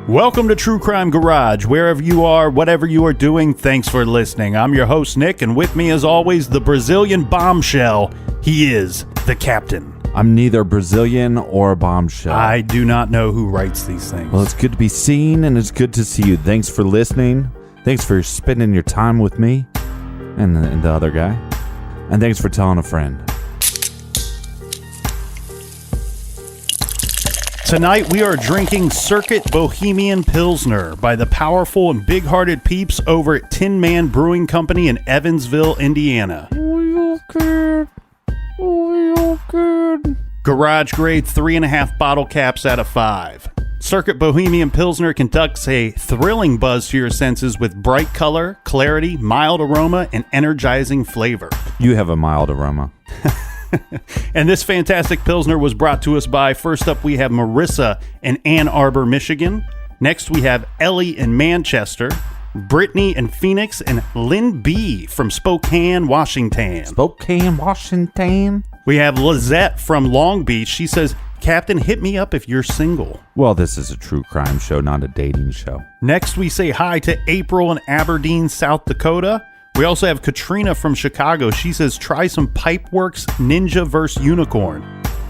Welcome to True Crime Garage. Wherever you are, whatever you are doing, thanks for listening. I'm your host, Nick, and with me, as always, the Brazilian bombshell. He is the captain. I'm neither Brazilian or a bombshell. I do not know who writes these things. Well, it's good to be seen, and it's good to see you. Thanks for listening. Thanks for spending your time with me and the other guy. And thanks for telling a friend. Tonight, we are drinking Circuit Bohemian Pilsner by the powerful and big-hearted peeps over at Tin Man Brewing Company in Evansville, Indiana. Garage grade 3.5 bottle caps out of 5. Circuit Bohemian Pilsner conducts a thrilling buzz to your senses with bright color, clarity, mild aroma, and energizing flavor. You have a mild aroma. And this fantastic Pilsner was brought to us by, first up we have Marissa in Ann Arbor, Michigan. Next we have Ellie in Manchester, Brittany in Phoenix, and Lynn B. from Spokane, Washington. Spokane, Washington. We have Lizette from Long Beach. She says, Captain, hit me up if you're single. Well, this is a true crime show, not a dating show. Next we say hi to April in Aberdeen, South Dakota. We also have Katrina from Chicago. She says, try some Pipeworks Ninja vs. Unicorn.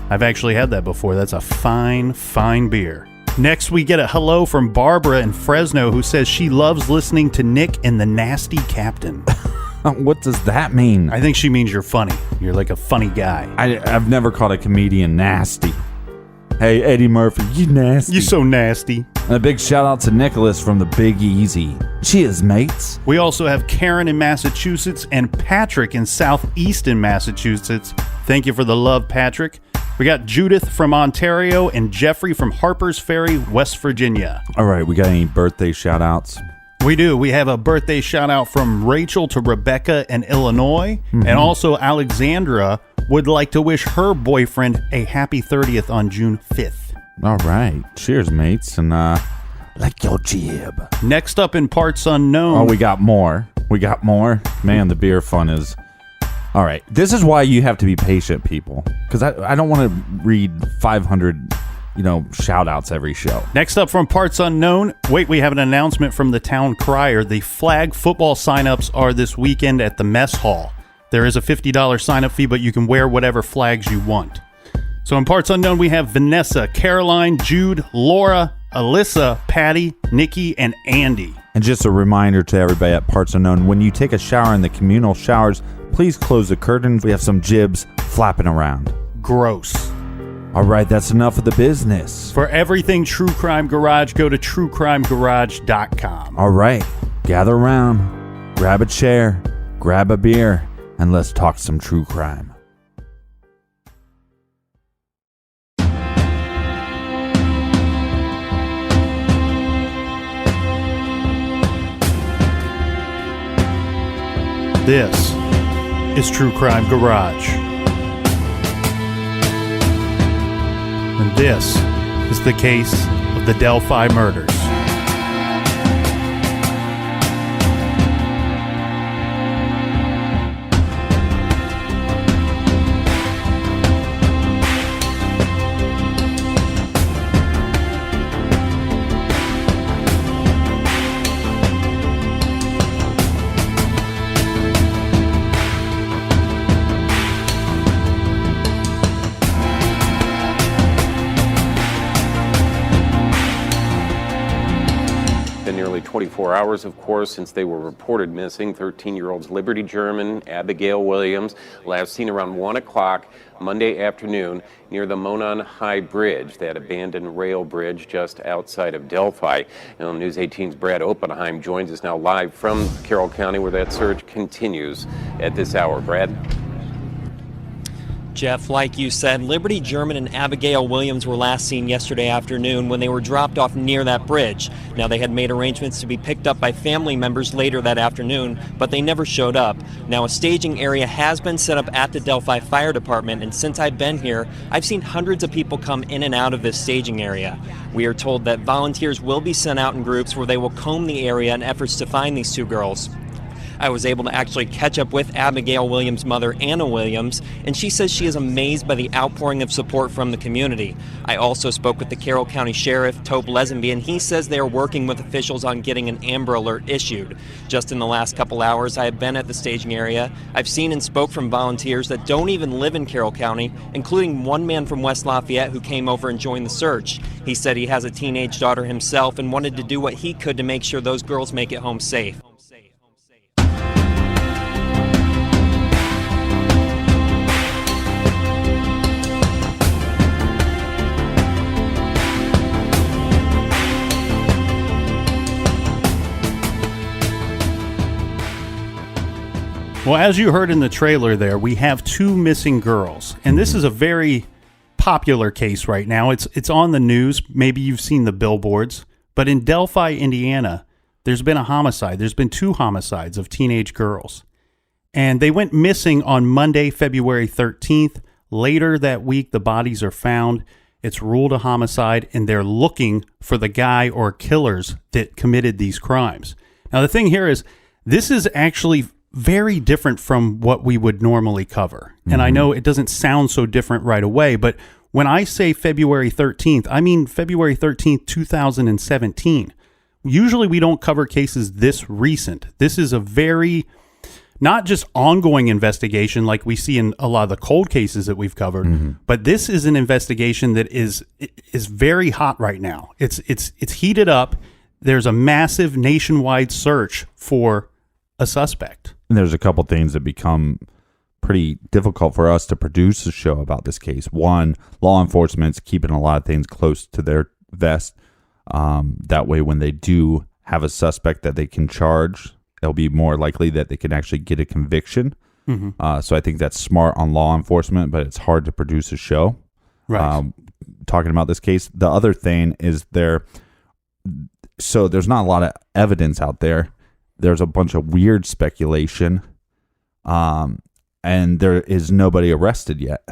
I've actually had that before. That's a fine, fine beer. Next, we get a hello from Barbara in Fresno, who says she loves listening to Nick and the Nasty Captain. What does that mean? I think she means you're funny. You're like a funny guy. I've never called a comedian nasty. Hey, Eddie Murphy, you nasty. You so nasty. And a big shout out to Nicholas from the Big Easy. Cheers, mates. We also have Karen in Massachusetts and Patrick in southeastern Massachusetts. Thank you for the love, Patrick. We got Judith from Ontario and Jeffrey from Harpers Ferry, West Virginia. All right, we got any birthday shout outs? We do. We have a birthday shout out from Rachel to Rebecca in Illinois. And also Alexandra would like to wish her boyfriend a happy 30th on June 5th. All right. Cheers, mates. And like your jib. Next up in Parts Unknown. Oh, we got more. Man, the beer fun is... All right. This is why you have to be patient, people. Because I don't want to read 500... shout outs every show. Next up from Parts Unknown, we have an announcement from the town crier. The flag football signups are this weekend at the mess hall. There is a $50 sign-up fee, but you can wear whatever flags you want. So in Parts Unknown, we have Vanessa, Caroline, Jude, Laura, Alyssa, Patty, Nikki, and Andy. And just a reminder to everybody at Parts Unknown, when you take a shower in the communal showers, please close the curtains. We have some jibs flapping around. Gross. All right, that's enough of the business. For everything True Crime Garage, go to truecrimegarage.com. All right, gather around, grab a chair, grab a beer, and let's talk some true crime. This is True Crime Garage. And this is the case of the Delphi murders. Nearly 24 hours, of course, since they were reported missing. 13-year-olds Liberty German, Abigail Williams, last seen around 1 o'clock Monday afternoon near the Monon High Bridge, that abandoned rail bridge just outside of Delphi. Now, News 18's Brad Oppenheim joins us now live from Carroll County, where that search continues at this hour. Brad? Jeff, like you said, Liberty German and Abigail Williams were last seen yesterday afternoon when they were dropped off near that bridge. Now, they had made arrangements to be picked up by family members later that afternoon, but they never showed up. Now, a staging area has been set up at the Delphi Fire Department, and since I've been here, I've seen hundreds of people come in and out of this staging area. We are told that volunteers will be sent out in groups where they will comb the area in efforts to find these two girls. I was able to actually catch up with Abigail Williams' mother, Anna Williams, and she says she is amazed by the outpouring of support from the community. I also spoke with the Carroll County Sheriff, Tobe Lesenby, and he says they are working with officials on getting an Amber Alert issued. Just in the last couple hours, I have been at the staging area. I've seen and spoke from volunteers that don't even live in Carroll County, including one man from West Lafayette who came over and joined the search. He said he has a teenage daughter himself and wanted to do what he could to make sure those girls make it home safe. Well, as you heard in the trailer there, we have 2 missing girls. And this is a very popular case right now. It's on the news. Maybe you've seen the billboards. But in Delphi, Indiana, there's been a homicide. There's been 2 homicides of teenage girls. And they went missing on Monday, February 13th. Later that week, the bodies are found. It's ruled a homicide, and they're looking for the guy or killers that committed these crimes. Now, the thing here is, this is actually very different from what we would normally cover. And I know it doesn't sound so different right away, but when I say February 13th, I mean February 13th, 2017. Usually we don't cover cases this recent. This is a very, not just ongoing investigation like we see in a lot of the cold cases that we've covered, but this is an investigation that is very hot right now. It's heated up. There's a massive nationwide search for a suspect. And there's a couple things that become pretty difficult for us to produce a show about this case. One, law enforcement's keeping a lot of things close to their vest. That way, when they do have a suspect that they can charge, it'll be more likely that they can actually get a conviction. So I think that's smart on law enforcement, but it's hard to produce a show. Right. Talking about this case. The other thing is so there's not a lot of evidence out there. There's a bunch of weird speculation, and there is nobody arrested yet.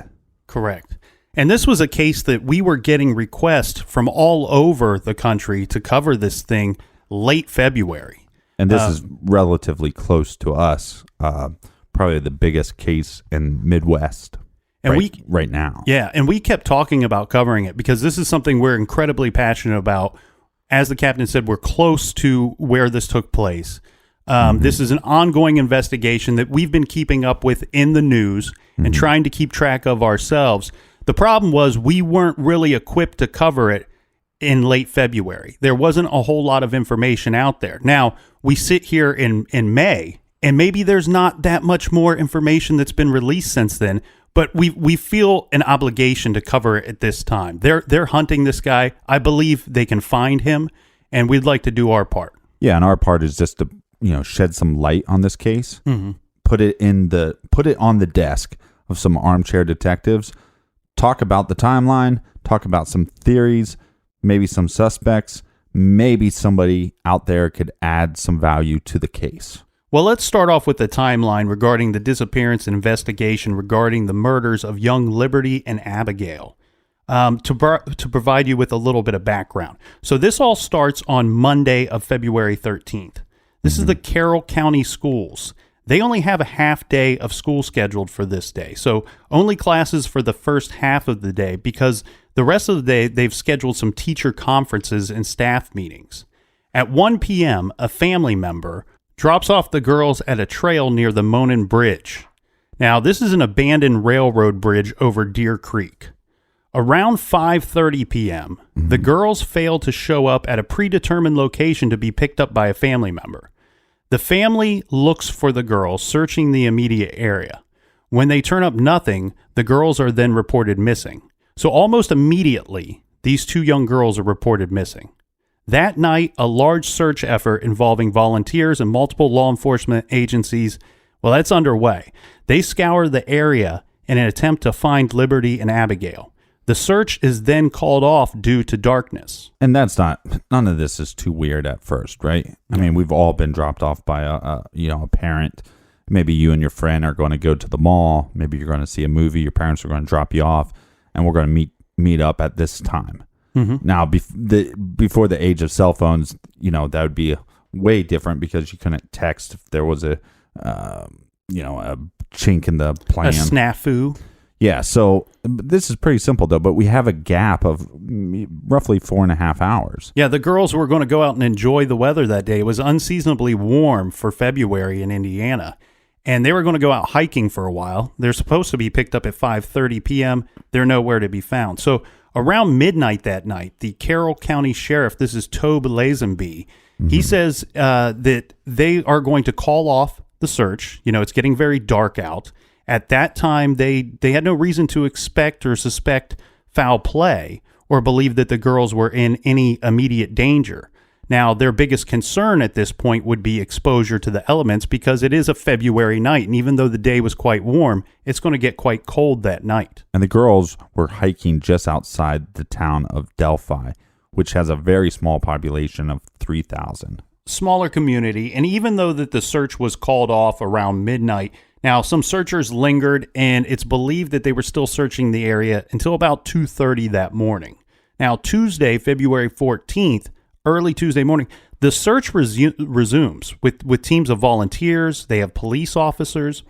Correct. And this was a case that we were getting requests from all over the country to cover this thing late February. And this is relatively close to us, probably the biggest case in Midwest right now. Yeah, and we kept talking about covering it because this is something we're incredibly passionate about. As the captain said, we're close to where this took place. This is an ongoing investigation that we've been keeping up with in the news and trying to keep track of ourselves. The problem was we weren't really equipped to cover it in late February. There wasn't a whole lot of information out there. Now, we sit here in May, and maybe there's not that much more information that's been released since then, but we feel an obligation to cover it at this time. They're hunting this guy. I believe they can find him, and we'd like to do our part. Yeah, and our part is just to shed some light on this case, put it on the desk of some armchair detectives, talk about the timeline, talk about some theories, maybe some suspects, maybe somebody out there could add some value to the case. Well, let's start off with the timeline regarding the disappearance and investigation regarding the murders of young Liberty and Abigail. To provide you with a little bit of background. So this all starts on Monday of February 13th. This is the Carroll County Schools. They only have a half day of school scheduled for this day. So only classes for the first half of the day because the rest of the day they've scheduled some teacher conferences and staff meetings. At 1 p.m., a family member drops off the girls at a trail near the Monon Bridge. Now, this is an abandoned railroad bridge over Deer Creek. Around 5:30 p.m., the girls fail to show up at a predetermined location to be picked up by a family member. The family looks for the girls, searching the immediate area. When they turn up nothing, the girls are then reported missing. So almost immediately, these 2 young girls are reported missing. That night, a large search effort involving volunteers and multiple law enforcement agencies, that's underway. They scour the area in an attempt to find Liberty and Abigail. The search is then called off due to darkness. And none of this is too weird at first, right? I mean, we've all been dropped off by a parent. Maybe you and your friend are going to go to the mall. Maybe you're going to see a movie. Your parents are going to drop you off, and we're going to meet up at this time. Now, before the age of cell phones, that would be way different because you couldn't text if there was a a chink in the plan. A snafu. Yeah, so this is pretty simple, though, but we have a gap of roughly 4.5 hours. Yeah, the girls were going to go out and enjoy the weather that day. It was unseasonably warm for February in Indiana, and they were going to go out hiking for a while. They're supposed to be picked up at 5:30 p.m. They're nowhere to be found. So around midnight that night, the Carroll County Sheriff, this is Tobe Lazenby, he says that they are going to call off the search. It's getting very dark out. At that time, they had no reason to expect or suspect foul play or believe that the girls were in any immediate danger. Now, their biggest concern at this point would be exposure to the elements because it is a February night, and even though the day was quite warm, it's going to get quite cold that night. And the girls were hiking just outside the town of Delphi, which has a very small population of 3,000. Smaller community, and even though that the search was called off around midnight, now, some searchers lingered, and it's believed that they were still searching the area until about 2:30 that morning. Now, Tuesday, February 14th, early Tuesday morning, the search resumes with teams of volunteers. They have police officers.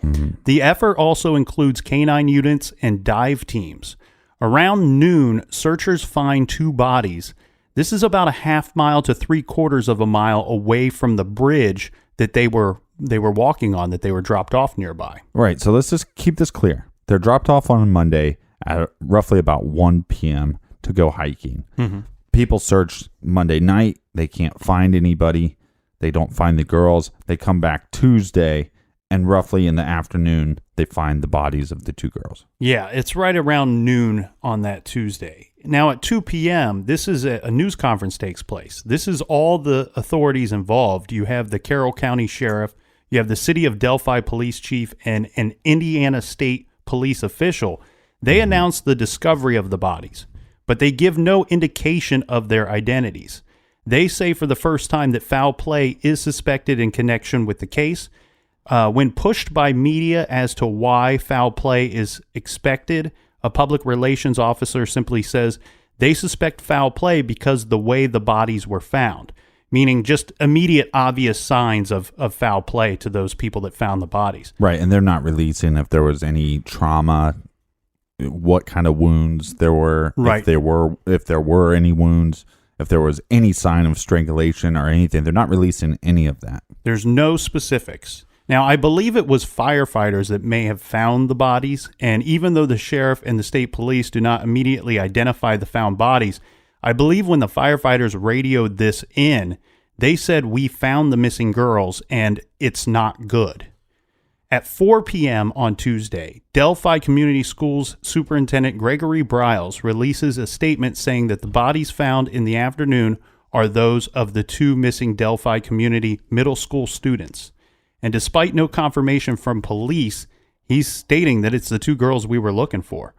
The effort also includes canine units and dive teams. Around noon, searchers find 2 bodies. This is about a half mile to 3/4 of a mile away from the bridge that they were walking on, that they were dropped off nearby. Right. So let's just keep this clear. They're dropped off on Monday at roughly about 1 p.m. to go hiking. People search Monday night. They can't find anybody. They don't find the girls. They come back Tuesday, and roughly in the afternoon, they find the bodies of the 2 girls. Yeah, it's right around noon on that Tuesday. Now at 2 p.m., this is a news conference takes place. This is all the authorities involved. You have the Carroll County Sheriff, you have the City of Delphi Police Chief, and an Indiana State Police official. They announce the discovery of the bodies, but they give no indication of their identities. They say for the first time that foul play is suspected in connection with the case. When pushed by media as to why foul play is expected, a public relations officer simply says they suspect foul play because the way the bodies were found, meaning just immediate obvious signs of foul play to those people that found the bodies. Right, and they're not releasing if there was any trauma, what kind of wounds there were, right. if there were any wounds, if there was any sign of strangulation or anything. They're not releasing any of that. There's no specifics. Now, I believe it was firefighters that may have found the bodies, and even though the sheriff and the state police do not immediately identify the found bodies, I believe when the firefighters radioed this in, they said, "We found the missing girls, and it's not good." At 4 p.m. on Tuesday, Delphi Community Schools Superintendent Gregory Briles releases a statement saying that the bodies found in the afternoon are those of the 2 missing Delphi Community Middle School students. And despite no confirmation from police, he's stating that it's the 2 girls we were looking for.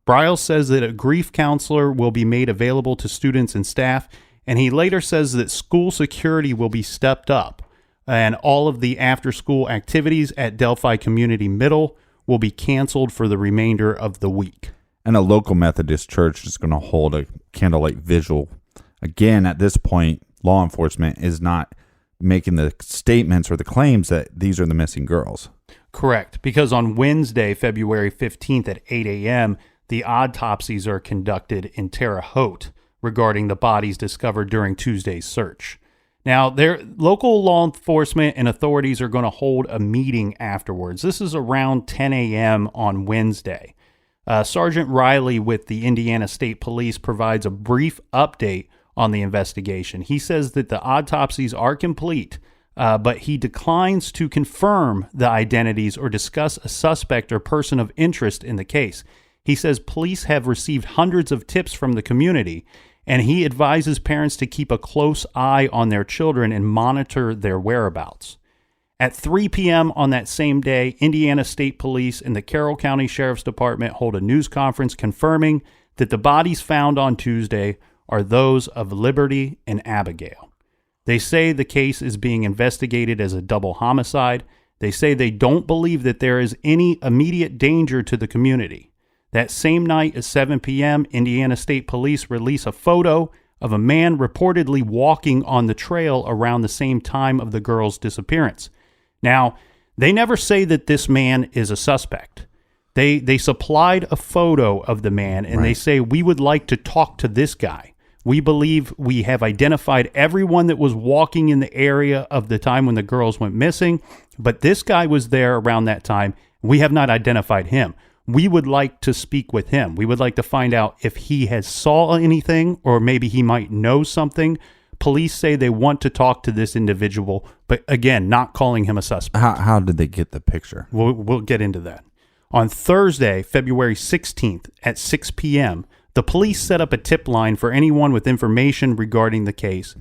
Briles says that a grief counselor will be made available to students and staff, and he later says that school security will be stepped up, and all of the after-school activities at Delphi Community Middle will be canceled for the remainder of the week. And a local Methodist church is going to hold a candlelight vigil. Again, at this point, law enforcement is not making the statements or the claims that these are the missing girls. Correct, because on Wednesday, February 15th at 8 a.m., the autopsies are conducted in Terre Haute regarding the bodies discovered during Tuesday's search. Now, their local law enforcement and authorities are going to hold a meeting afterwards. This is around 10 a.m. on Wednesday. Sergeant Riley with the Indiana State Police provides a brief update on the investigation. He says that the autopsies are complete, but he declines to confirm the identities or discuss a suspect or person of interest in the case. He says police have received hundreds of tips from the community, and he advises parents to keep a close eye on their children and monitor their whereabouts. At 3 p.m. on that same day, Indiana State Police and the Carroll County Sheriff's Department hold a news conference confirming that the bodies found on Tuesday are those of Liberty and Abigail. They say the case is being investigated as a double homicide. They say they don't believe that there is any immediate danger to the community. That same night at 7 p.m., Indiana State Police release a photo of a man reportedly walking on the trail around the same time of the girl's disappearance. Now, They never say that this man is a suspect. They supplied a photo of the man, and they say, we would like to talk to this guy. We believe we have identified everyone that was walking in the area of the time when the girls went missing, but this guy was there around that time. We have not identified him. We would like to speak with him. We would like to find out if he has saw anything or maybe he might know something. Police say they want to talk to this individual, but again, not calling him a suspect. How did they get the picture? We'll get into that. On Thursday, February 16th at 6 p.m., the police set up a tip line for anyone with information regarding the case,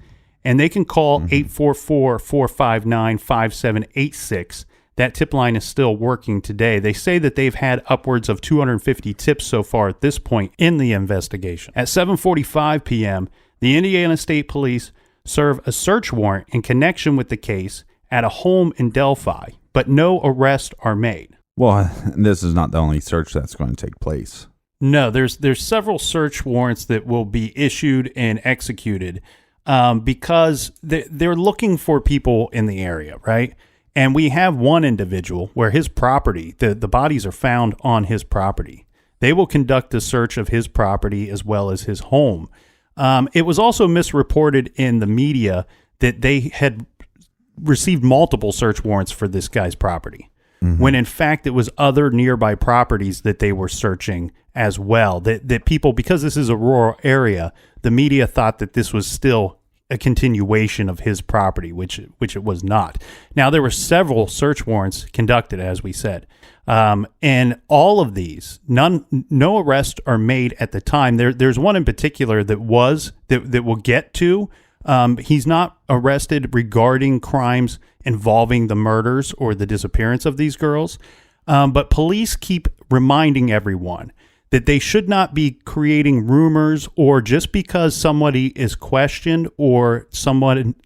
and they can call 844-459-5786. That tip line is still working today. They say that they've had upwards of 250 tips so far at this point in the investigation. At 7:45 p.m., the Indiana State Police serve a search warrant in connection with the case at a home in Delphi, but no arrests are made. Well, this is not the only search that's going to take place. No, there's several search warrants that will be issued and executed because they're looking for people in the area, right? And we have one individual where his property, the bodies are found on his property. They will conduct a search of his property as well as his home. It was also misreported in the media that they had received multiple search warrants for this guy's property, when in fact it was other nearby properties that they were searching as well. That people, because this is a rural area, the media thought that this was still a continuation of his property, which it was not. Now, there were several search warrants conducted, as we said, and all of these, no arrests are made at the time. There's one in particular that we'll get to. He's not arrested regarding crimes involving the murders or the disappearance of these girls, but police keep reminding everyone that they should not be creating rumors, or just because somebody is questioned or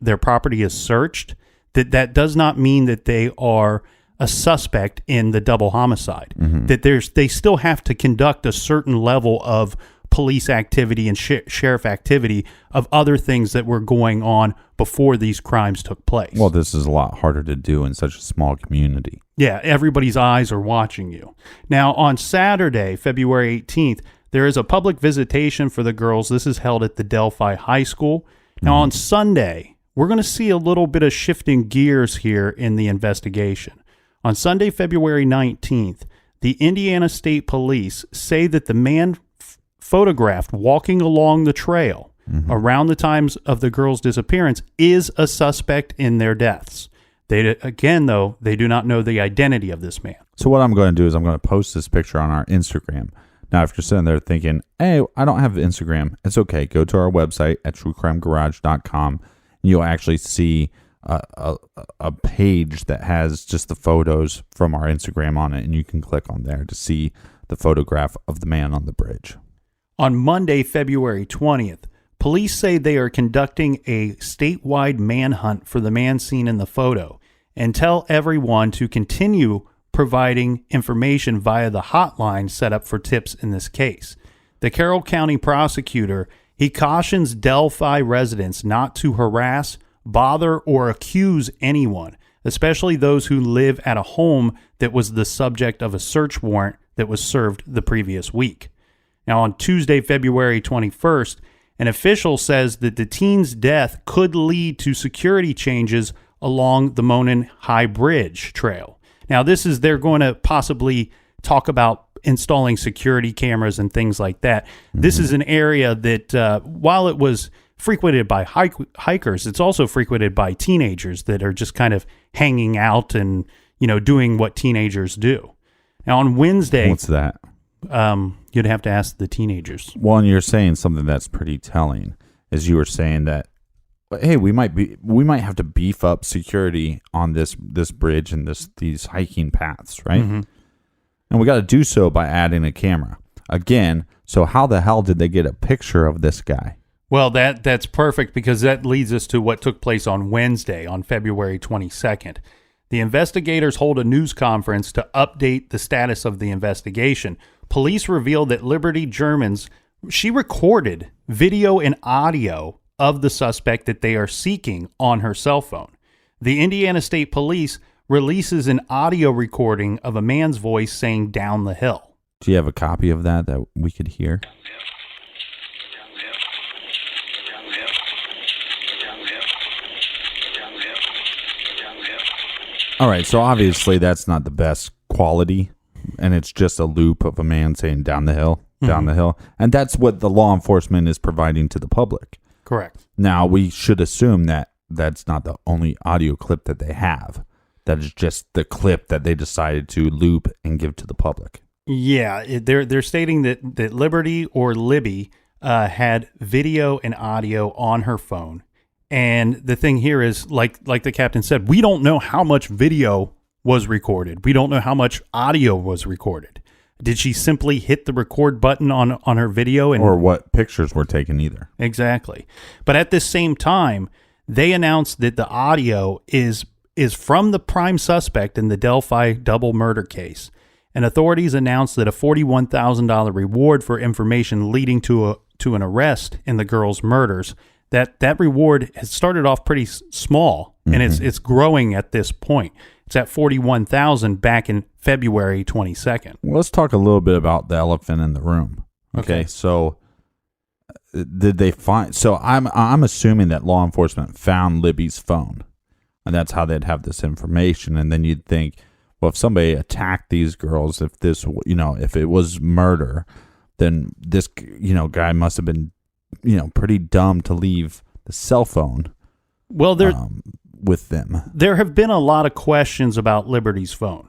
their property is searched, that does not mean that they are a suspect in the double homicide. That they still have to conduct a certain level of police activity and sheriff activity of other things that were going on before these crimes took place. Well, this is a lot harder to do in such a small community. Yeah, everybody's eyes are watching you. Now, on Saturday, February 18th, there is a public visitation for the girls. This is held at the Delphi High School. Now, on Sunday, we're going to see a little bit of shifting gears here in the investigation. On Sunday, February 19th, the Indiana State Police say that the man photographed walking along the trail around the times of the girls' disappearance is a suspect in their deaths. They do not know the identity of this man. So what I'm going to do is I'm going to post this picture on our Instagram. Now, if you're sitting there thinking, hey, I don't have Instagram, it's okay. Go to our website at truecrimegarage.com, and you'll actually see a page that has just the photos from our Instagram on it, and you can click on there to see the photograph of the man on the bridge. On Monday, February 20th, police say they are conducting a statewide manhunt for the man seen in the photo and tell everyone to continue providing information via the hotline set up for tips in this case. The Carroll County prosecutor, he cautions Delphi residents not to harass, bother, or accuse anyone, especially those who live at a home that was the subject of a search warrant that was served the previous week. Now, on Tuesday, February 21st, an official says that the teen's death could lead to security changes along the Monon High Bridge trail. Now, they're going to possibly talk about installing security cameras and things like that. This is an area that, while it was frequented by hikers, it's also frequented by teenagers that are just kind of hanging out and, doing what teenagers do. Now, on Wednesday... What's that? You'd have to ask the teenagers. Well, and you're saying something that's pretty telling, is you were saying that, hey, we might have to beef up security on this bridge and these hiking paths, right? And we got to do so by adding a camera. Again, so how the hell did they get a picture of this guy? Well, that's perfect, because that leads us to what took place on Wednesday, on February 22nd. The investigators hold a news conference to update the status of the investigation. Police revealed that Liberty Germans, she recorded video and audio of the suspect that they are seeking on her cell phone. The Indiana State Police releases an audio recording of a man's voice saying "down the hill." Do you have a copy of that we could hear? All right, so obviously that's not the best quality, and it's just a loop of a man saying "down the hill, down the hill," and that's what the law enforcement is providing to the public. Correct. Now, we should assume that that's not the only audio clip that they have. That is just the clip that they decided to loop and give to the public. Yeah, they're stating that Liberty or Libby had video and audio on her phone. And the thing here is, like the captain said, we don't know how much video was recorded. We don't know how much audio was recorded. Did she simply hit the record button on her video? Or what pictures were taken either. Exactly. But at the same time, they announced that the audio is from the prime suspect in the Delphi double murder case. And authorities announced that a $41,000 reward for information leading to an arrest in the girls' murders. That reward has started off pretty small, and it's growing at this point. It's at $41,000 back in February 22nd. Well, let's talk a little bit about the elephant in the room. Okay. So did they find? So I'm assuming that law enforcement found Libby's phone, and that's how they'd have this information. And then you'd think, well, if somebody attacked these girls, if it was murder, then this guy must have been pretty dumb to leave the cell phone. Well, with them. There have been a lot of questions about Liberty's phone.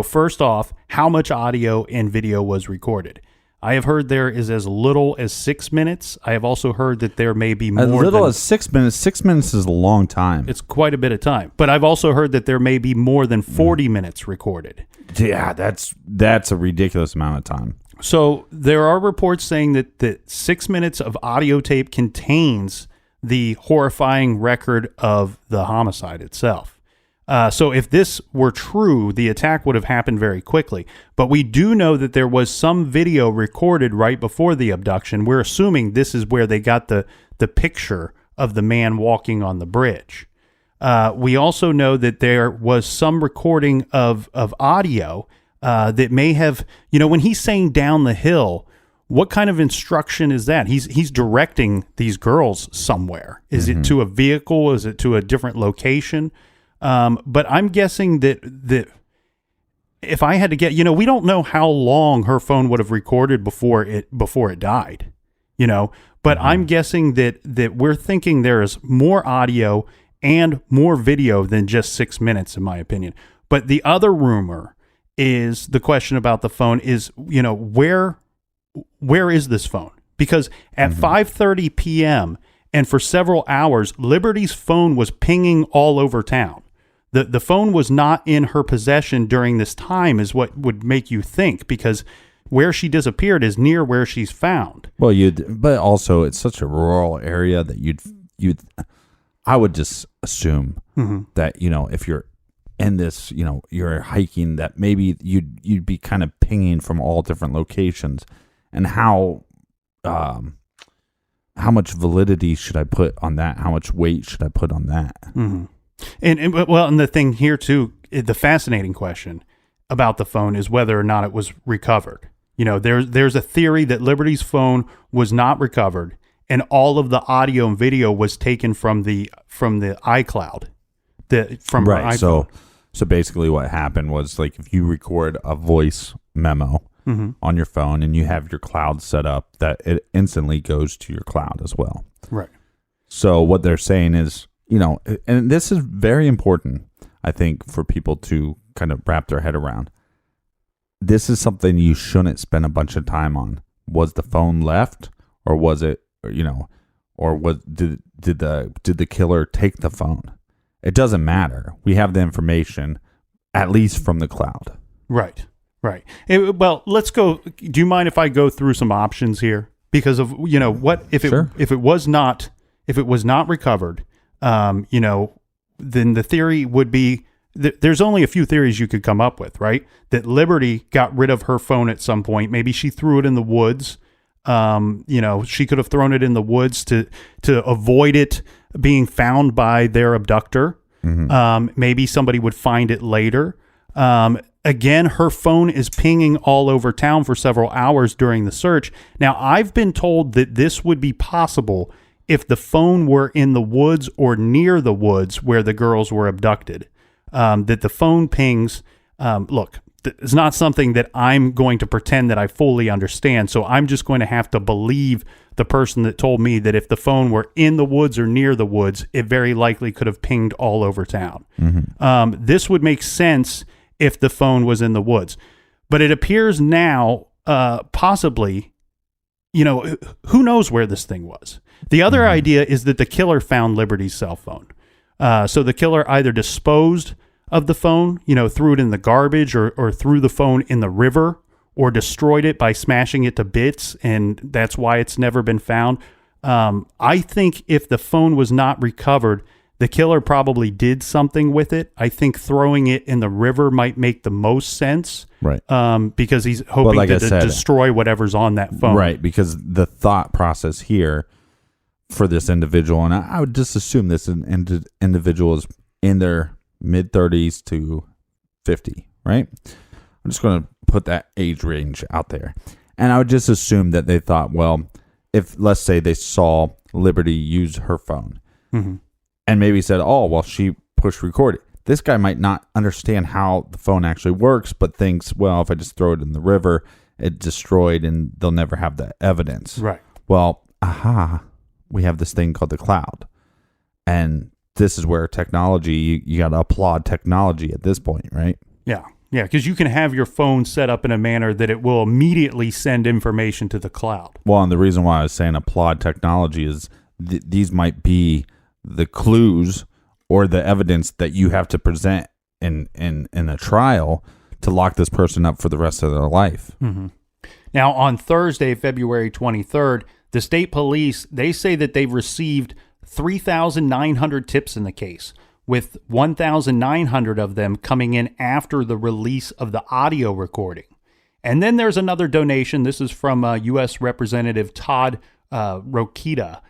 First off, how much audio and video was recorded? I have heard there is as little as 6 minutes. I have also heard that there may be more. As little as 6 minutes. 6 minutes is a long time. It's quite a bit of time. But I've also heard that there may be more than 40 minutes recorded. Yeah, that's a ridiculous amount of time. So there are reports saying that 6 minutes of audio tape contains the horrifying record of the homicide itself. So if this were true, the attack would have happened very quickly. But we do know that there was some video recorded right before the abduction. We're assuming this is where they got the picture of the man walking on the bridge. We also know that there was some recording of audio that may have, when he's saying "down the hill," what kind of instruction is that? He's directing these girls somewhere. Is it to a vehicle? Is it to a different location? But I'm guessing that if I had to get, we don't know how long her phone would have recorded before it died, but I'm guessing that we're thinking there is more audio and more video than just 6 minutes, in my opinion. But the other rumor is the question about the phone is, where is this phone? Because at 5:30 p.m. and for several hours, Liberty's phone was pinging all over town. The phone was not in her possession during this time is what would make you think, because where she disappeared is near where she's found. Well, but also it's such a rural area that I would just assume that, if you're in this, you're hiking, that maybe you'd be kind of pinging from all different locations. And how much validity should I put on that? How much weight should I put on that? Mm-hmm. And the thing here too, the fascinating question about the phone is whether or not it was recovered. There's a theory that Liberty's phone was not recovered, and all of the audio and video was taken from the iCloud. From her iPhone. So basically, what happened was, like, if you record a voice memo on your phone and you have your cloud set up, that it instantly goes to your cloud as well. Right. So what they're saying is, and this is very important, I think, for people to kind of wrap their head around. This is something you shouldn't spend a bunch of time on. Was the phone left, or was it, or did the killer take the phone? It doesn't matter. We have the information, at least from the cloud. Right. Well, let's go. Do you mind if I go through some options here? Because of what if it was not recovered, then the theory would be that there's only a few theories you could come up with, right? That Liberty got rid of her phone at some point. Maybe she threw it in the woods. She could have thrown it in the woods to avoid it being found by their abductor. Maybe somebody would find it later. Again, her phone is pinging all over town for several hours during the search. Now, I've been told that this would be possible if the phone were in the woods or near the woods where the girls were abducted. That the phone pings, look, it's not something that I'm going to pretend that I fully understand. So I'm just going to have to believe the person that told me that if the phone were in the woods or near the woods, it very likely could have pinged all over town. This would make sense if the phone was in the woods. But it appears now, possibly, who knows where this thing was? The other idea is that the killer found Liberty's cell phone. So the killer either disposed of the phone, threw it in the garbage or threw the phone in the river or destroyed it by smashing it to bits, and that's why it's never been found. I think if the phone was not recovered, the killer probably did something with it. I think throwing it in the river might make the most sense. Right. Because he's hoping to destroy whatever's on that phone. Right, because the thought process here for this individual, and I would just assume this individual is in their mid-30s to 50, right? I'm just going to put that age range out there. And I would just assume that they thought, well, if, let's say, they saw Liberty use her phone and maybe said, oh, well, she push record it. This guy might not understand how the phone actually works, but thinks, well, if I just throw it in the river, it's destroyed and they'll never have the evidence. Right. Well, we have this thing called the cloud. And this is where technology, you got to applaud technology at this point, right? Yeah. Yeah, because you can have your phone set up in a manner that it will immediately send information to the cloud. Well, and the reason why I was saying applaud technology is these might be the clues or the evidence that you have to present in a trial to lock this person up for the rest of their life. Now, on Thursday, February 23rd, the state police, they say that they've received 3,900 tips in the case, with 1,900 of them coming in after the release of the audio recording. And then there's another donation. This is from U.S. Representative Todd Rokita.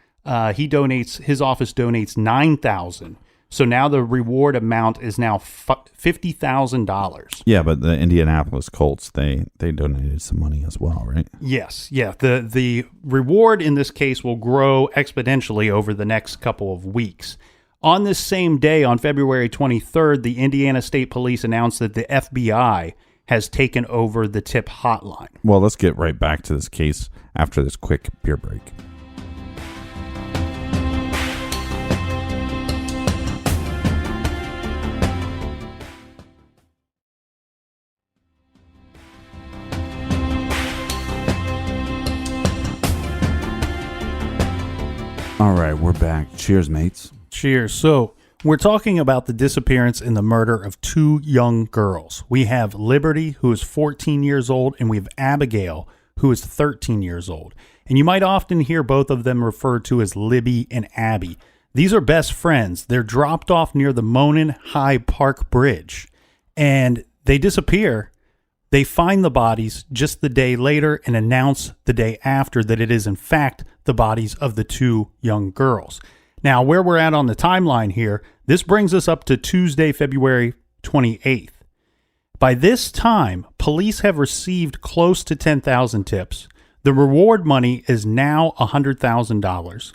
His office donates 9,000. So now the reward amount is now $50,000. Yeah, but the Indianapolis Colts, they donated some money as well, right? Yes, yeah. The reward in this case will grow exponentially over the next couple of weeks. On this same day, on February 23rd, the Indiana State Police announced that the FBI has taken over the tip hotline. Well, let's get right back to this case after this quick beer break. All right, we're back. Cheers, mates. Cheers. So we're talking about the disappearance and the murder of two young girls. We have Liberty, who is 14 years old, and we have Abigail, who is 13 years old. And you might often hear both of them referred to as Libby and Abby. These are best friends. They're dropped off near the Monon High Park Bridge, and they disappear. They find the bodies just the day later and announce the day after that it is, in fact, the bodies of the two young girls. Now, where we're at on the timeline here, this brings us up to Tuesday, February 28th. By this time, police have received close to 10,000 tips. The reward money is now $100,000.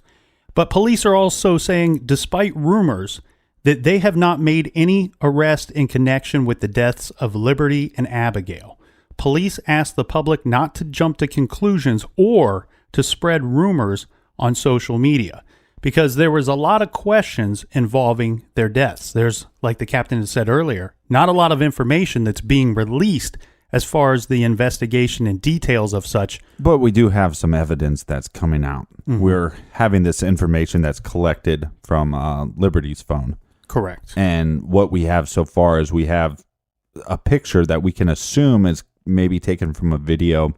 But police are also saying, despite rumors, that they have not made any arrest in connection with the deaths of Liberty and Abigail. Police ask the public not to jump to conclusions or to spread rumors on social media, because there was a lot of questions involving their deaths. There's, like the captain had said earlier, not a lot of information that's being released as far as the investigation and details of such. But we do have some evidence that's coming out. We're having this information that's collected from Liberty's phone. Correct. And what we have so far is we have a picture that we can assume is maybe taken from a video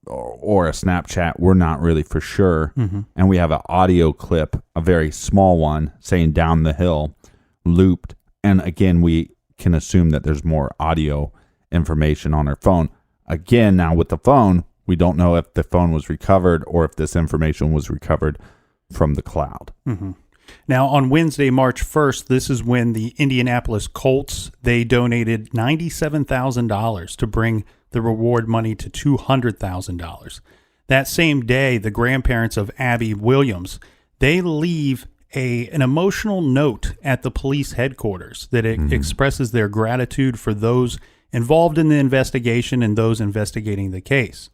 or a Snapchat. We're not really for sure. And we have an audio clip, a very small one, saying down the hill, looped. And again, we can assume that there's more audio information on her phone. Again, now with the phone, we don't know if the phone was recovered or if this information was recovered from the cloud. Now, on Wednesday, March 1st, this is when the Indianapolis Colts, they donated $97,000 to bring the reward money to $200,000. That same day, the grandparents of Abby Williams, they leave an emotional note at the police headquarters that expresses their gratitude for those involved in the investigation and those investigating the case.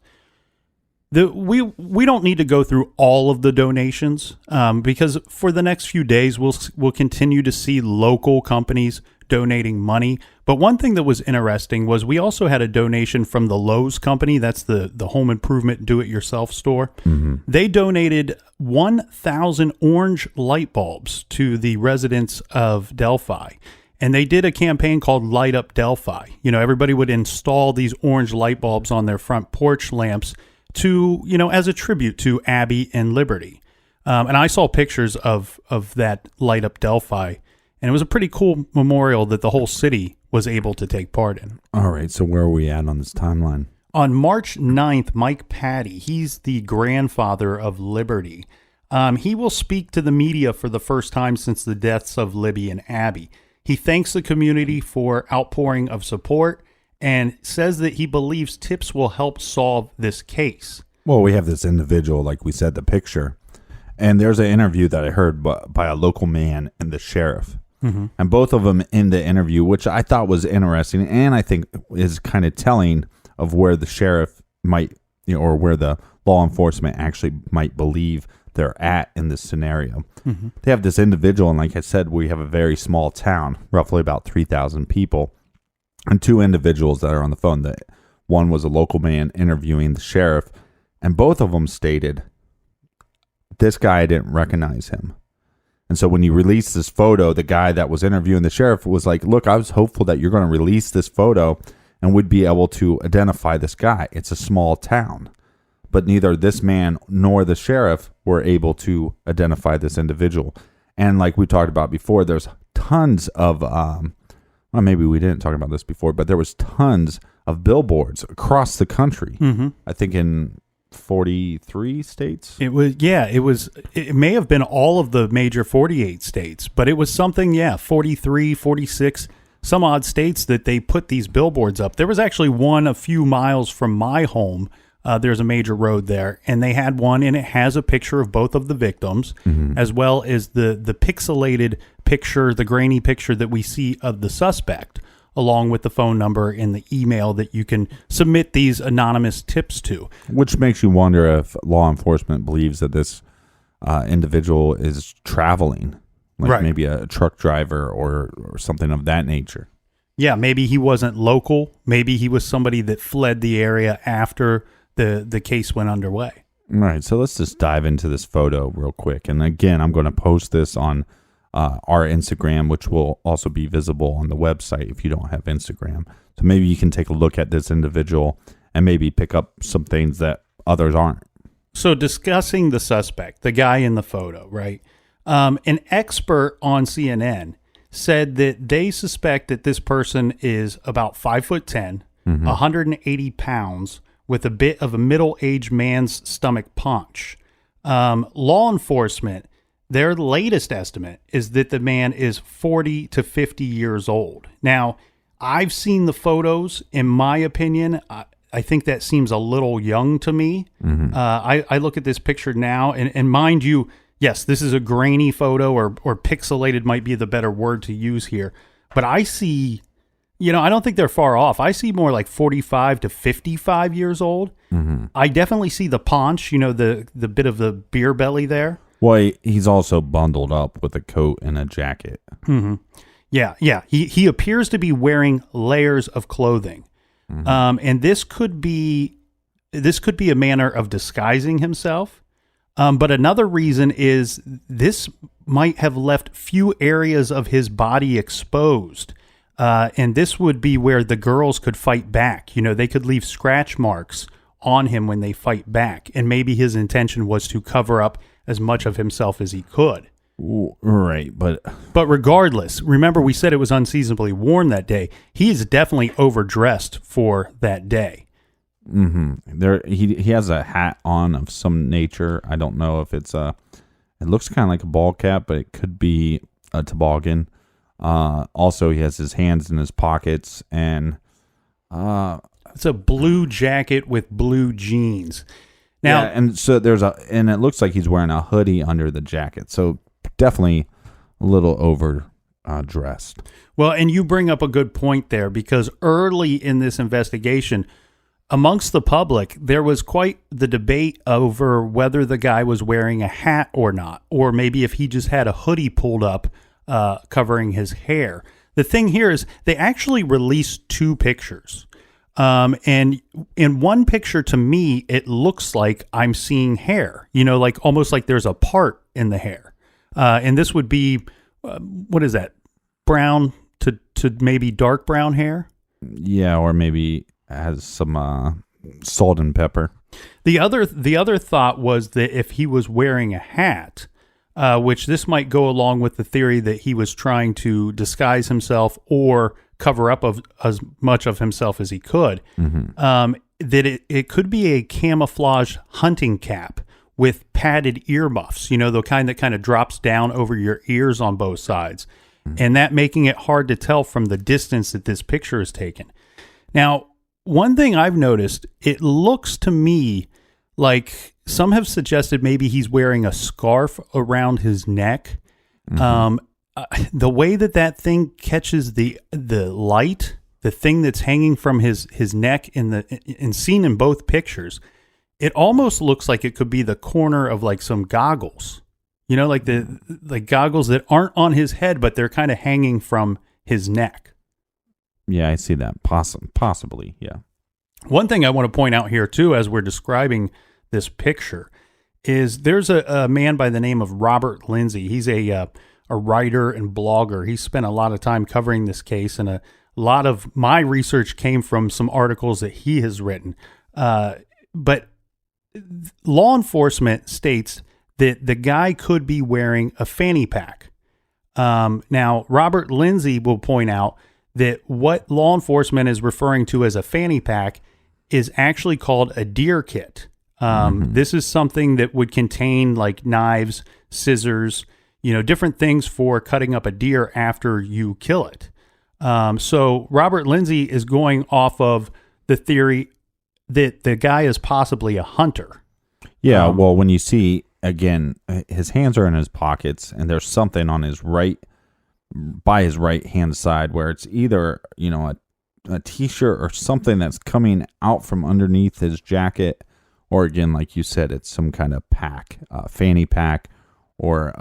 We don't need to go through all of the donations because for the next few days we'll continue to see local companies donating money. But one thing that was interesting was we also had a donation from the Lowe's company. That's the home improvement do-it-yourself store. Mm-hmm. They donated 1,000 orange light bulbs to the residents of Delphi. And they did a campaign called Light Up Delphi. You know, everybody would install these orange light bulbs on their front porch lamps to, you know, as a tribute to Abby and Liberty. And I saw pictures of that Light Up Delphi, and it was a pretty cool memorial that the whole city was able to take part in. All right, so where are we at on this timeline? On March 9th, Mike Patty, he's the grandfather of Liberty. He will speak to the media for the first time since the deaths of Libby and Abby. He thanks the community for outpouring of support and says that he believes tips will help solve this case. Well, we have this individual, like we said, the picture. And there's an interview that I heard by a local man and the sheriff. Mm-hmm. And both of them in the interview, which I thought was interesting and I think is kind of telling of where the sheriff might, you know, or where the law enforcement actually might believe they're at in this scenario. Mm-hmm. They have this individual, and like I said, we have a very small town, roughly about 3,000 people, and two individuals that are on the phone. One was a local man interviewing the sheriff, and both of them stated, this guy, didn't recognize him. And so when you released this photo, the guy that was interviewing the sheriff was like, look, I was hopeful that you're going to release this photo and would be able to identify this guy. It's a small town. But neither this man nor the sheriff were able to identify this individual. And like we talked about before, there's tons of, well, maybe we didn't talk about this before, but there was tons of billboards across the country. Mm-hmm. I think in 43 states. It may have been all of the major 48 states, but it was something, 43, 46, some odd states that they put these billboards up. There was actually one a few miles from my home. There's a major road there, and they had one, and it has a picture of both of the victims, mm-hmm. as well as the pixelated picture, the grainy picture that we see of the suspect, along with the phone number and the email that you can submit these anonymous tips to. Which makes you wonder if law enforcement believes that this individual is traveling, like right. Maybe a truck driver or something of that nature. Yeah, maybe he wasn't local. Maybe he was somebody that fled the area after the case went underway. All right, so let's just dive into this photo real quick. And again, I'm going to post this on our Instagram, which will also be visible on the website if you don't have Instagram. So maybe you can take a look at this individual and maybe pick up some things that others aren't. So discussing the suspect, the guy in the photo, right? An expert on CNN said that they suspect that this person is about 5'10", mm-hmm. 180 pounds, with a bit of a middle-aged man's stomach punch. Law enforcement, their latest estimate is that the man is 40 to 50 years old. Now, I've seen the photos. In my opinion, I think that seems a little young to me. Mm-hmm. I look at this picture now, and mind you, yes, this is a grainy photo, or pixelated might be the better word to use here. But I see, I don't think they're far off. I see more like 45 to 55 years old. Mm-hmm. I definitely see the paunch, the bit of the beer belly there. Well, he's also bundled up with a coat and a jacket. Mm-hmm. Yeah. He appears to be wearing layers of clothing. Mm-hmm. And this could be a manner of disguising himself. But another reason is this might have left few areas of his body exposed. And this would be where the girls could fight back. They could leave scratch marks on him when they fight back. And maybe his intention was to cover up as much of himself as he could. Right, but regardless, remember we said it was unseasonably warm that day. He is definitely overdressed for that day. Mm-hmm. He has a hat on of some nature. I don't know if it's It looks kind of like a ball cap, but it could be a toboggan. Also, he has his hands in his pockets, and it's a blue jacket with blue jeans. Now, and so and it looks like he's wearing a hoodie under the jacket. So definitely a little dressed. Well, and you bring up a good point there, because early in this investigation, amongst the public, there was quite the debate over whether the guy was wearing a hat or not, or maybe if he just had a hoodie pulled up covering his hair. The thing here is they actually released 2 pictures. And in one picture, to me, it looks like I'm seeing hair, like almost like there's a part in the hair. And this would be, what is that? Brown to maybe dark brown hair. Yeah. Or maybe has some, salt and pepper. The other thought was that if he was wearing a hat, which this might go along with the theory that he was trying to disguise himself or cover up as much of himself as he could, that it could be a camouflage hunting cap with padded earmuffs, the kind that kind of drops down over your ears on both sides, and that making it hard to tell from the distance that this picture is taken. Now, one thing I've noticed, it looks to me like some have suggested maybe he's wearing a scarf around his neck. The way that thing catches the light, the thing that's hanging from his neck and seen in both pictures, it almost looks like it could be the corner of like some goggles, like the goggles that aren't on his head, but they're kind of hanging from his neck. Yeah, I see that. Possibly, yeah. One thing I want to point out here too, as we're describing this picture, is there's a man by the name of Robert Lindsay. He's a writer and blogger. He spent a lot of time covering this case, and a lot of my research came from some articles that he has written. But law enforcement states that the guy could be wearing a fanny pack. Now, Robert Lindsay will point out that what law enforcement is referring to as a fanny pack is actually called a deer kit. This is something that would contain like knives, scissors, different things for cutting up a deer after you kill it. So Robert Lindsay is going off of the theory that the guy is possibly a hunter. Yeah, well, when you see, again, his hands are in his pockets, and there's something on his by his right hand side where it's either, a t-shirt or something that's coming out from underneath his jacket, or again, like you said, it's some kind of pack, fanny pack, or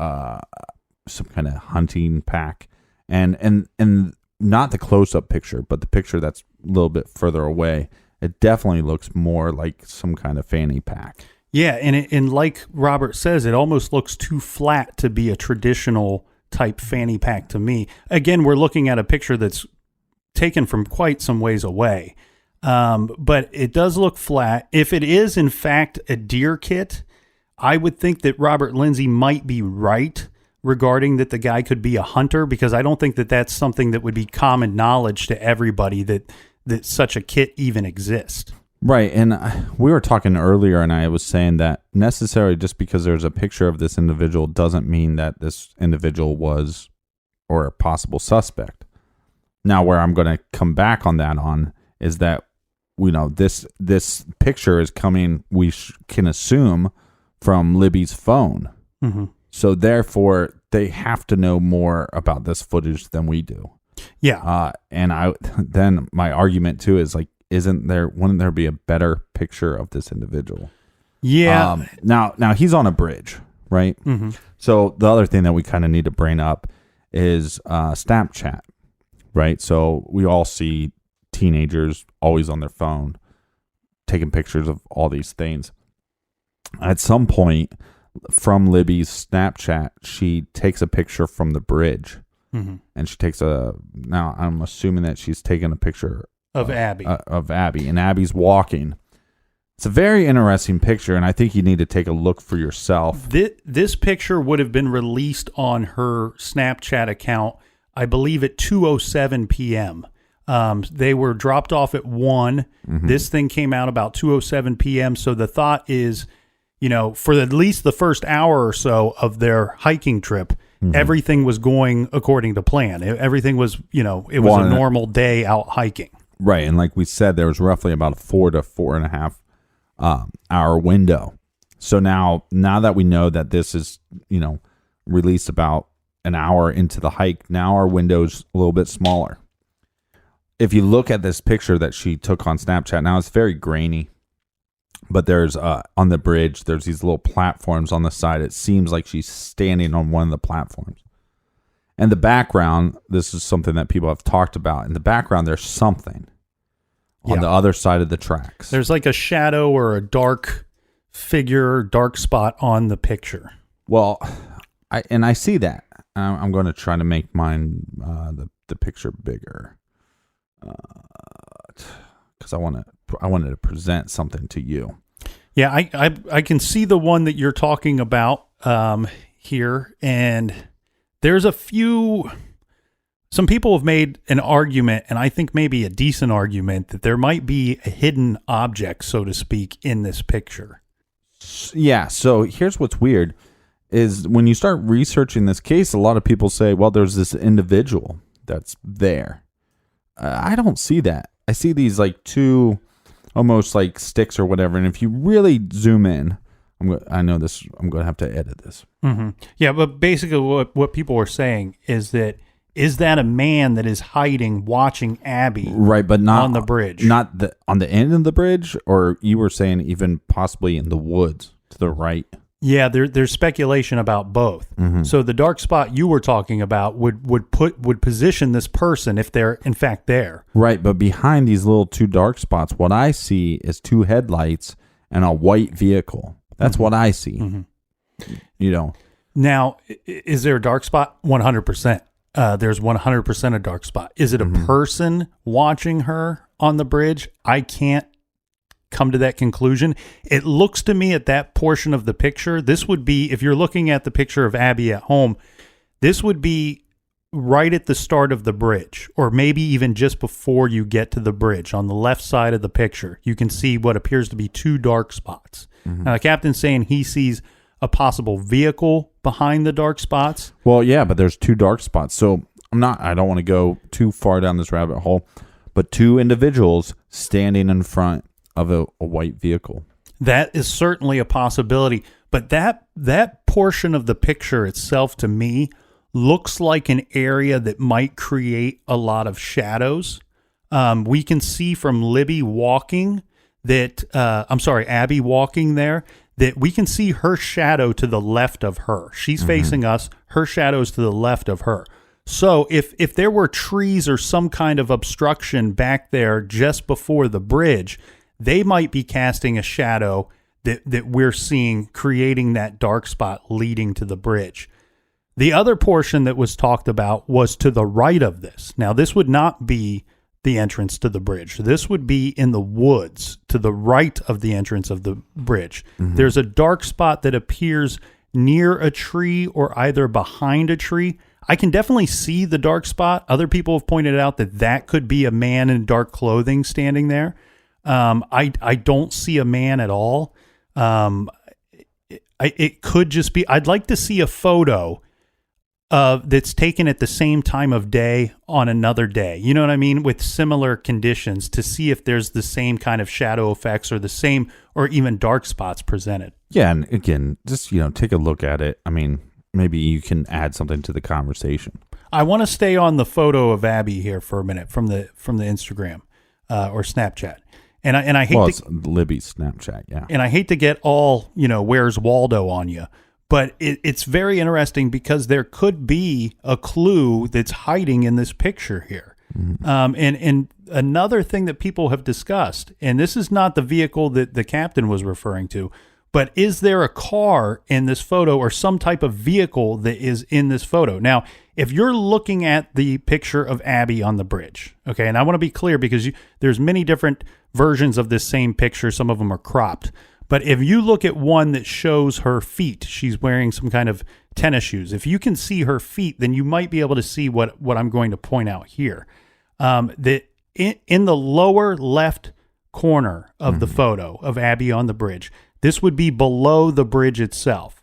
some kind of hunting pack, and not the close-up picture, but the picture that's a little bit further away, it definitely looks more like some kind of fanny pack. Yeah, and like Robert says, it almost looks too flat to be a traditional type fanny pack to me. Again, we're looking at a picture that's taken from quite some ways away, but it does look flat. If it is in fact a deer kit, I would think that Robert Lindsay might be right regarding that the guy could be a hunter, because I don't think that that's something that would be common knowledge to everybody that such a kit even exists. Right, and we were talking earlier, and I was saying that necessarily just because there's a picture of this individual doesn't mean that this individual was or a possible suspect. Now, where I'm going to come back on that is that, this picture is coming, we can assume, from Libby's phone. Mm-hmm. So therefore, they have to know more about this footage than we do. Yeah. And then my argument too is like, wouldn't there be a better picture of this individual? Yeah. Now he's on a bridge, right? Mm-hmm. So the other thing that we kind of need to bring up is Snapchat, right? So we all see teenagers always on their phone taking pictures of all these things. At some point from Libby's Snapchat, she takes a picture from the bridge, and she takes now I'm assuming that she's taking a picture of Abby. And Abby's walking. It's a very interesting picture, and I think you need to take a look for yourself. This picture would have been released on her Snapchat account, I believe, at 2:07 p.m. They were dropped off at 1. This thing came out about 2:07 p.m. So the thought is, for at least the first hour or so of their hiking trip, everything was going according to plan. Everything was, it was a normal day out hiking. Right. And like we said, there was roughly about a 4 to 4.5 hour window. So now that we know that this is, released about an hour into the hike, now our window's a little bit smaller. If you look at this picture that she took on Snapchat, now it's very grainy. But there's on the bridge, there's these little platforms on the side. It seems like she's standing on one of the platforms. And the background, this is something that people have talked about. In the background, there's something on the other side of the tracks. There's like a shadow or a dark figure, dark spot on the picture. Well, I see that. I'm going to try to make mine the picture bigger because I wanted to present something to you. Yeah, I can see the one that you're talking about here, and there's some people have made an argument, and I think maybe a decent argument, that there might be a hidden object, so to speak, in this picture. Yeah, so here's what's weird, is when you start researching this case, a lot of people say, well, there's this individual that's there. I don't see that. I see these like two almost like sticks or whatever, and if you really zoom in, I'm going to have to edit this. Mm-hmm. Yeah, but basically what people are saying is that a man that is hiding, watching Abby, right? But not on the bridge, not on the end of the bridge, or you were saying even possibly in the woods to the right. Yeah, there's speculation about both. Mm-hmm. So the dark spot you were talking about would position this person if they're in fact there. Right, but behind these little two dark spots, what I see is two headlights and a white vehicle. That's what I see. Mm-hmm. Now, is there a dark spot? 100%. There's 100% a dark spot. Is it a person watching her on the bridge? I can't come to that conclusion. It looks to me at that portion of the picture, this would be, if you're looking at the picture of Abby at home, this would be right at the start of the bridge, or maybe even just before you get to the bridge. On the left side of the picture, you can see what appears to be two dark spots. Mm-hmm. Now, the captain's saying he sees a possible vehicle behind the dark spots. Well, yeah, but there's two dark spots. So I don't want to go too far down this rabbit hole, but two individuals standing in front of a white vehicle. That is certainly a possibility, but that portion of the picture itself to me looks like an area that might create a lot of shadows. We can see from Abby walking there, that we can see her shadow to the left of her. She's facing us, her shadow's to the left of her. So if there were trees or some kind of obstruction back there just before the bridge, they might be casting a shadow that we're seeing, creating that dark spot leading to the bridge. The other portion that was talked about was to the right of this. Now, this would not be the entrance to the bridge. This would be in the woods to the right of the entrance of the bridge. Mm-hmm. There's a dark spot that appears near a tree or either behind a tree. I can definitely see the dark spot. Other people have pointed out that could be a man in dark clothing standing there. I don't see a man at all. It could just be, I'd like to see a photo that's taken at the same time of day on another day. You know what I mean? With similar conditions, to see if there's the same kind of shadow effects or the same or even dark spots presented. Yeah. And again, just, take a look at it. I mean, maybe you can add something to the conversation. I want to stay on the photo of Abby here for a minute from the Instagram or Snapchat. And I hate it's Libby's Snapchat, yeah. And I hate to get all, where's Waldo on you, but it's very interesting because there could be a clue that's hiding in this picture here. Mm-hmm. And another thing that people have discussed, and this is not the vehicle that the captain was referring to, but is there a car in this photo or some type of vehicle that is in this photo? Now, if you're looking at the picture of Abby on the bridge, okay, and I want to be clear because there's many different versions of this same picture. Some of them are cropped. But if you look at one that shows her feet, she's wearing some kind of tennis shoes. If you can see her feet, then you might be able to see what I'm going to point out here. That in the lower left corner of the photo of Abby on the bridge, This would be below the bridge itself.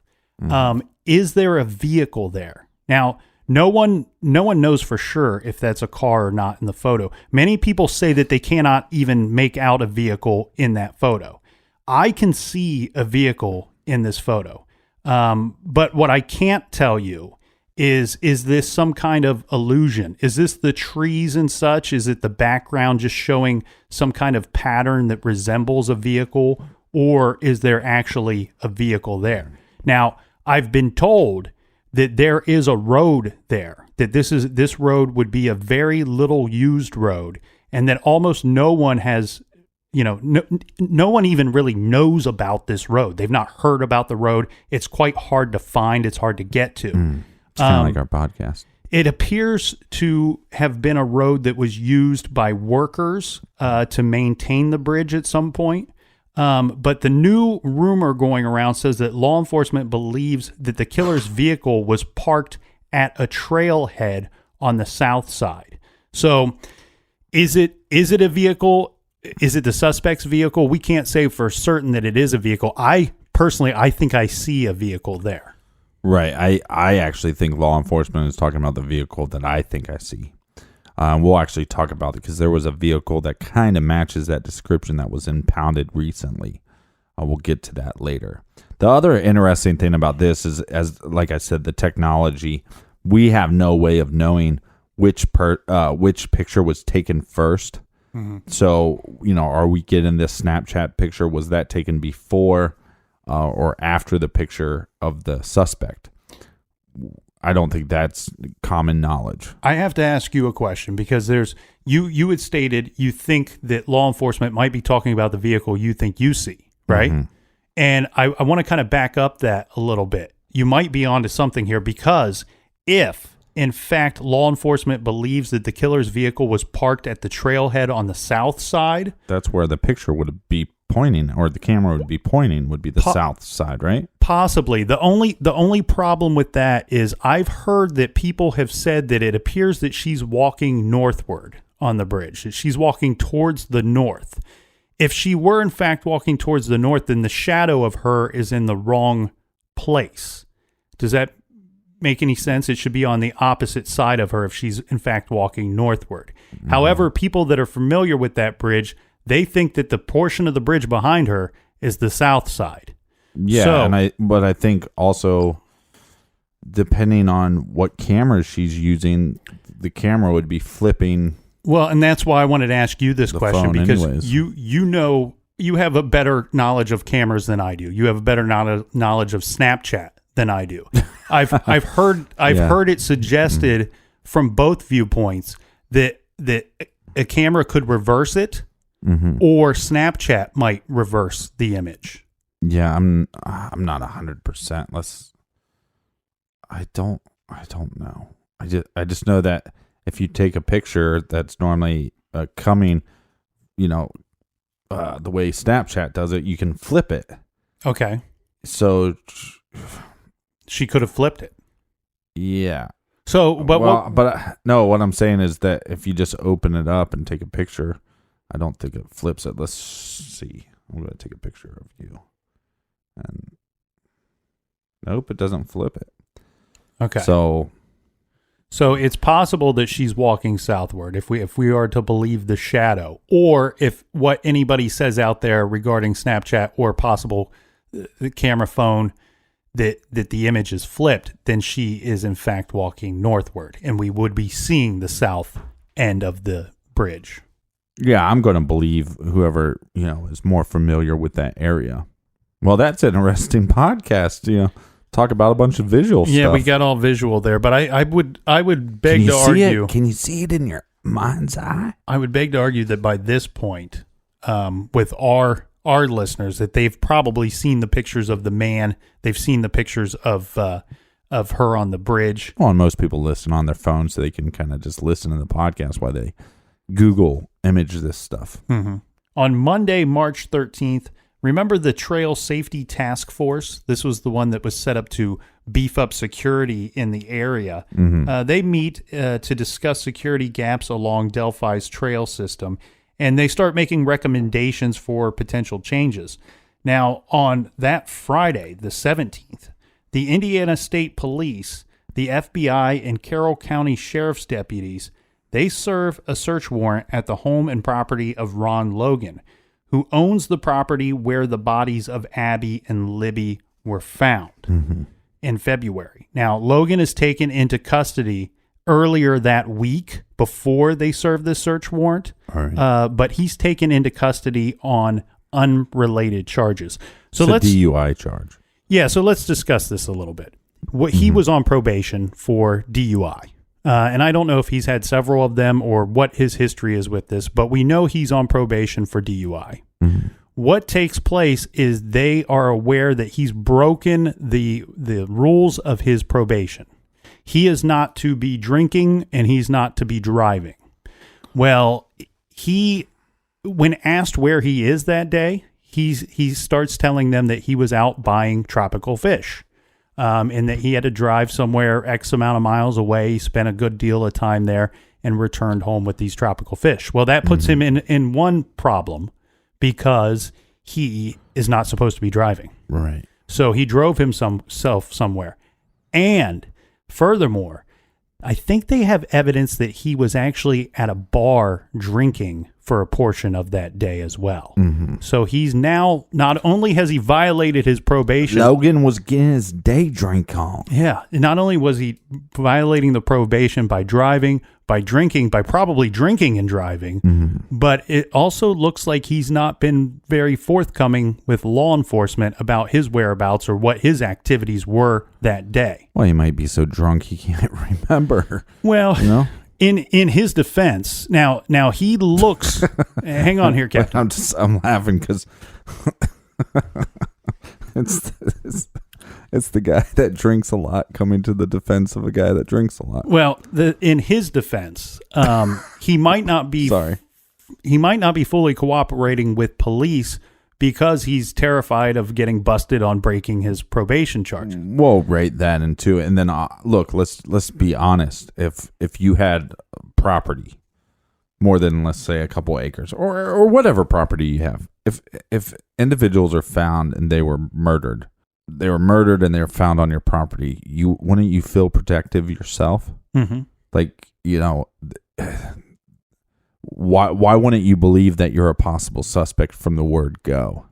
Is there a vehicle there? Now, no one knows for sure if that's a car or not in the photo. Many people say that they cannot even make out a vehicle in that photo. I can see a vehicle in this photo. But what I can't tell you is this some kind of illusion? Is this the trees and such? Is it the background just showing some kind of pattern that resembles a vehicle? Or is there actually a vehicle there? Now, I've been told that there is a road there, that this road would be a very little used road, and that almost no one has, no one even really knows about this road. They've not heard about the road. It's quite hard to find. It's hard to get to. It's kind of like our podcast. It appears to have been a road that was used by workers to maintain the bridge at some point. But the new rumor going around says that law enforcement believes that the killer's vehicle was parked at a trailhead on the south side. So is it a vehicle? Is it the suspect's vehicle? We can't say for certain that it is a vehicle. I think I see a vehicle there. Right. I actually think law enforcement is talking about the vehicle that I think I see. We'll actually talk about it because there was a vehicle that kind of matches that description that was impounded recently. We'll get to that later. The other interesting thing about this is, like I said, the technology. We have no way of knowing which picture was taken first. Mm-hmm. So, are we getting this Snapchat picture? Was that taken before or after the picture of the suspect? I don't think that's common knowledge. I have to ask you a question because you had stated you think that law enforcement might be talking about the vehicle you think you see, right? Mm-hmm. And I want to kind of back up that a little bit. You might be onto something here because if, in fact, law enforcement believes that the killer's vehicle was parked at the trailhead on the south side. That's where the picture would be pointing, or the camera would be pointing, would be the south side, right? Possibly. The only problem with that is I've heard that people have said that it appears that she's walking northward on the bridge, that she's walking towards the north. If she were, in fact, walking towards the north, then the shadow of her is in the wrong place. Does that make any sense? It should be on the opposite side of her if she's, in fact, walking northward. Mm-hmm. However, people that are familiar with that bridge, they think that the portion of the bridge behind her is the south side. Yeah, but I think also, depending on what camera she's using, the camera would be flipping. Well, and that's why I wanted to ask you this question, because anyways. you have a better knowledge of cameras than I do. You have a better knowledge of Snapchat than I do. I've heard it suggested from both viewpoints that a camera could reverse it, or Snapchat might reverse the image. Yeah, I'm not 100%. I don't know. I just know that if you take a picture that's normally coming, the way Snapchat does it, you can flip it. Okay. So she could have flipped it. Yeah. So, what I'm saying is that if you just open it up and take a picture, I don't think it flips it. Let's see. I'm going to take a picture of you. And nope, it doesn't flip it. Okay. So it's possible that she's walking southward if we are to believe the shadow, or if what anybody says out there regarding Snapchat or possible the camera phone that the image is flipped, then she is in fact walking northward, and we would be seeing the south end of the bridge. Yeah, I'm going to believe whoever, is more familiar with that area. Well, that's an interesting podcast, talk about a bunch of visual stuff. Yeah, we got all visual there, but I would beg to argue. Can you see it in your mind's eye? I would beg to argue that by this point, with our listeners, that they've probably seen the pictures of the man. They've seen the pictures of her on the bridge. Well, and most people listen on their phone, so they can kind of just listen to the podcast while they Google image this stuff. Mm-hmm. On Monday, March 13th, remember the Trail Safety Task Force? This was the one that was set up to beef up security in the area. Mm-hmm. They meet to discuss security gaps along Delphi's trail system, and they start making recommendations for potential changes. Now, on that Friday, the 17th, the Indiana State Police, the FBI, and Carroll County Sheriff's deputies, they serve a search warrant at the home and property of Ron Logan, who owns the property where the bodies of Abby and Libby were found in February. Now, Logan is taken into custody earlier that week before they serve this search warrant, but he's taken into custody on unrelated charges. So it's a DUI charge. Yeah, so let's discuss this a little bit. He was on probation for DUI. And I don't know if he's had several of them or what his history is with this, but we know he's on probation for DUI. What takes place is they are aware that he's broken the rules of his probation. He is not to be drinking and he's not to be driving. Well, when asked where he is that day, he starts telling them that he was out buying tropical fish. And that he had to drive somewhere X amount of miles away. He spent a good deal of time there and returned home with these tropical fish. Well, that puts him in one problem because he is not supposed to be driving. Right. So he drove himself somewhere. And furthermore, I think they have evidence that he was actually at a bar drinking for a portion of that day as well. So he's now, not only has he violated his probation. Logan was getting his day drink on. Yeah. Not only was he violating the probation by driving, by drinking, by probably drinking and driving, but it also looks like he's not been very forthcoming with law enforcement about his whereabouts or what his activities were that day. Well, he might be so drunk he can't remember. Well, you know? In his defense, now he looks. Hang on here, Captain. I'm laughing because it's the guy that drinks a lot coming to the defense of a guy that drinks a lot. Well, in his defense, he might not be. Sorry, he might not be fully cooperating with police because he's terrified of getting busted on breaking his probation charge. We'll rate that into it. And then look, let's be honest. If you had property more than, let's say, a couple acres or whatever property you have, if individuals are found and they were murdered and they're found on your property, wouldn't you feel protective yourself? Like, you know, Why wouldn't you believe that you're a possible suspect from the word go?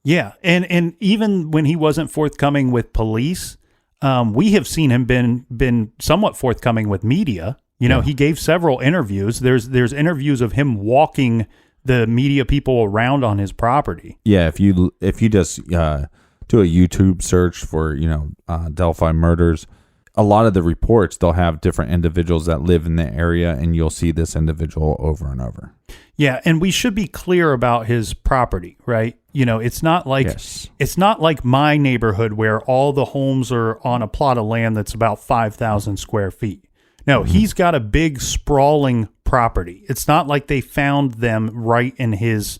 Yeah, and even when he wasn't forthcoming with police, we have seen him been somewhat forthcoming with media. You know, he gave several interviews. There's interviews of him walking the media people around on his property. Yeah, if you just do a YouTube search for Delphi murders, a lot of the reports, they'll have different individuals that live in the area, and you'll see this individual over and over. Yeah, and we should be clear about his property, right? You know, it's not like my neighborhood where all the homes are on a plot of land that's about 5,000 square feet. No, he's got a big sprawling property. It's not like they found them right in his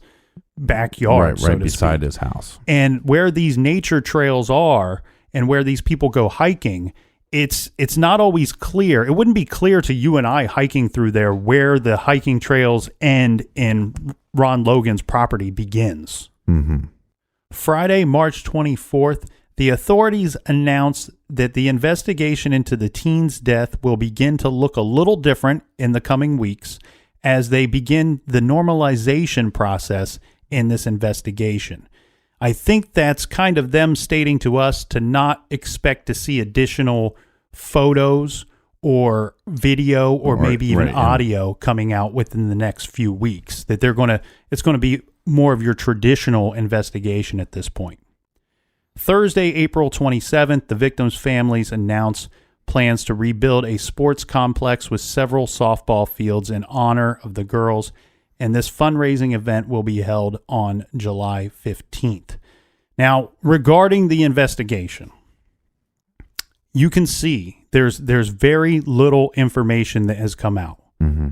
backyard, right beside his house. And where these nature trails are and where these people go hiking, it's not always clear. It wouldn't be clear to you and I hiking through there where the hiking trails end and Ron Logan's property begins. Friday, March 24th, the authorities announced that the investigation into the teen's death will begin to look a little different in the coming weeks as they begin the normalization process in this investigation. I think that's kind of them stating to us to not expect to see additional photos or video or maybe even audio coming out within the next few weeks. That it's going to be more of your traditional investigation at this point. Thursday, April 27th, the victims' families announced plans to rebuild a sports complex with several softball fields in honor of the girls, and this fundraising event will be held on July 15th. Now, regarding the investigation, you can see there's very little information that has come out,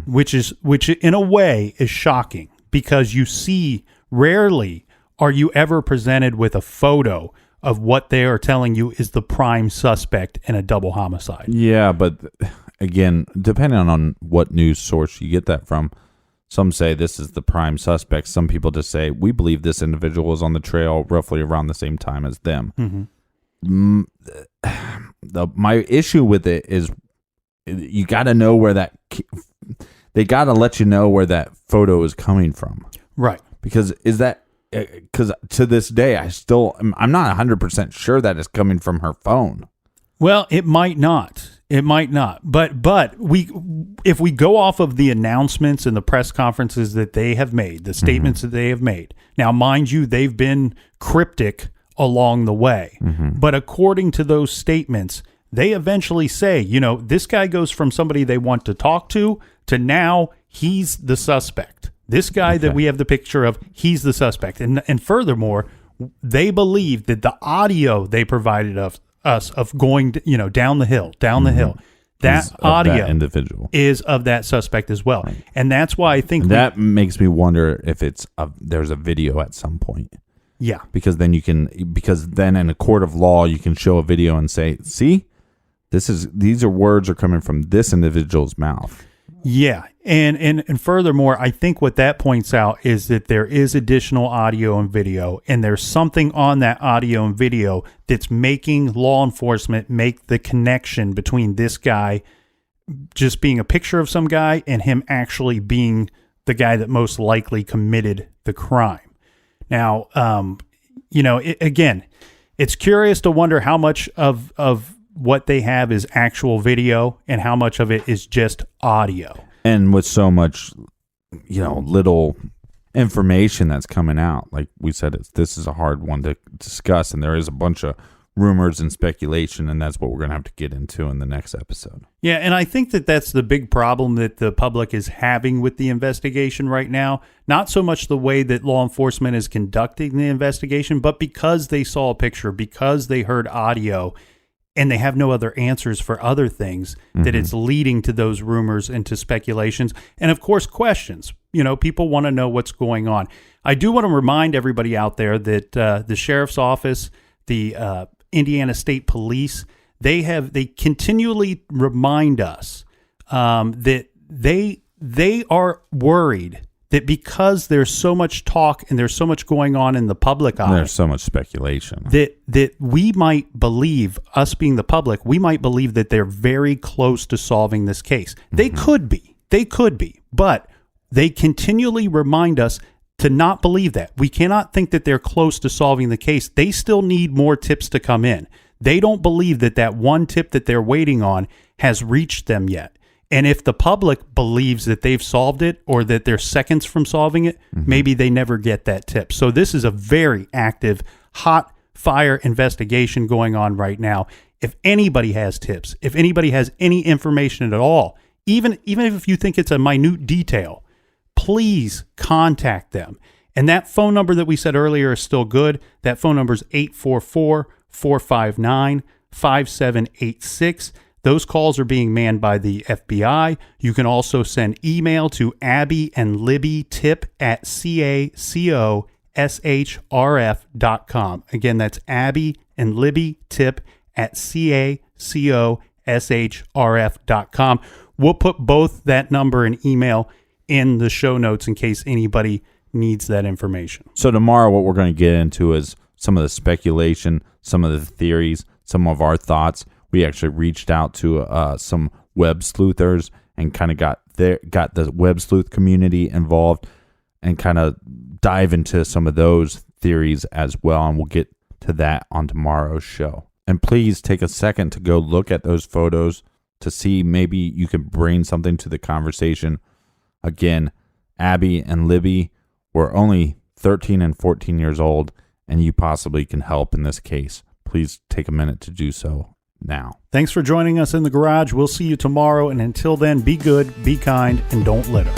which in a way is shocking because you see rarely are you ever presented with a photo of what they are telling you is the prime suspect in a double homicide. Yeah, but again, depending on what news source you get that from, Some say this is the prime suspect. Some people just say, we believe this individual was on the trail roughly around the same time as them. Mm-hmm. My issue with it is you got to know where they got to let you know where that photo is coming from. Right. Because to this day, I'm not 100% sure that is coming from her phone. Well, it might not. But if we go off of the announcements and the press conferences that they have made, the statements that they have made. Now, mind you, they've been cryptic along the way. But according to those statements, they eventually say, this guy goes from somebody they want to talk to now he's the suspect. This guy that we have the picture of, he's the suspect. And furthermore, they believe that the audio they provided of us of going down the hill, that audio that individual is of that suspect as well. Right. And that's why I think that makes me wonder if there's a video at some point. Yeah. Because then in a court of law you can show a video and say, see, these words are coming from this individual's mouth. Yeah. And furthermore, I think what that points out is that there is additional audio and video, and there's something on that audio and video that's making law enforcement make the connection between this guy just being a picture of some guy and him actually being the guy that most likely committed the crime. Now, again, it's curious to wonder how much of what they have is actual video and how much of it is just audio. And with so much, little information that's coming out, like we said, this is a hard one to discuss, and there is a bunch of rumors and speculation, and that's what we're going to have to get into in the next episode. Yeah, and I think that's the big problem that the public is having with the investigation right now. Not so much the way that law enforcement is conducting the investigation, but because they saw a picture, because they heard audio, and they have no other answers for other things, that it's leading to those rumors and to speculations. And of course, questions. People want to know what's going on. I do want to remind everybody out there that the sheriff's office, the Indiana State Police, they continually remind us that they are worried that because there's so much talk and there's so much going on in the public eye, there's so much speculation that we might believe, us being the public, we might believe that they're very close to solving this case. They could be, but they continually remind us to not believe that. We cannot think that they're close to solving the case. They still need more tips to come in. They don't believe that one tip that they're waiting on has reached them yet. And if the public believes that they've solved it or that they're seconds from solving it, maybe they never get that tip. So this is a very active, hot fire investigation going on right now. If anybody has tips, if anybody has any information at all, even if you think it's a minute detail, please contact them. And that phone number that we said earlier is still good. That phone number is 844-459-5786. Those calls are being manned by the FBI. You can also send email to abbyandlibbystip@cacoshrf.com. Again, that's abbyandlibbystip@cacoshrf.com. We'll put both that number and email in the show notes in case anybody needs that information. So tomorrow what we're going to get into is some of the speculation, some of the theories, some of our thoughts. We actually reached out to some web sleuthers and kind of got the web sleuth community involved and kind of dive into some of those theories as well. And we'll get to that on tomorrow's show. And please take a second to go look at those photos to see maybe you can bring something to the conversation. Again, Abby and Libby were only 13 and 14 years old, and you possibly can help in this case. Please take a minute to do so now. Thanks for joining us in the garage. We'll see you tomorrow, and until then, be good, be kind, and don't litter.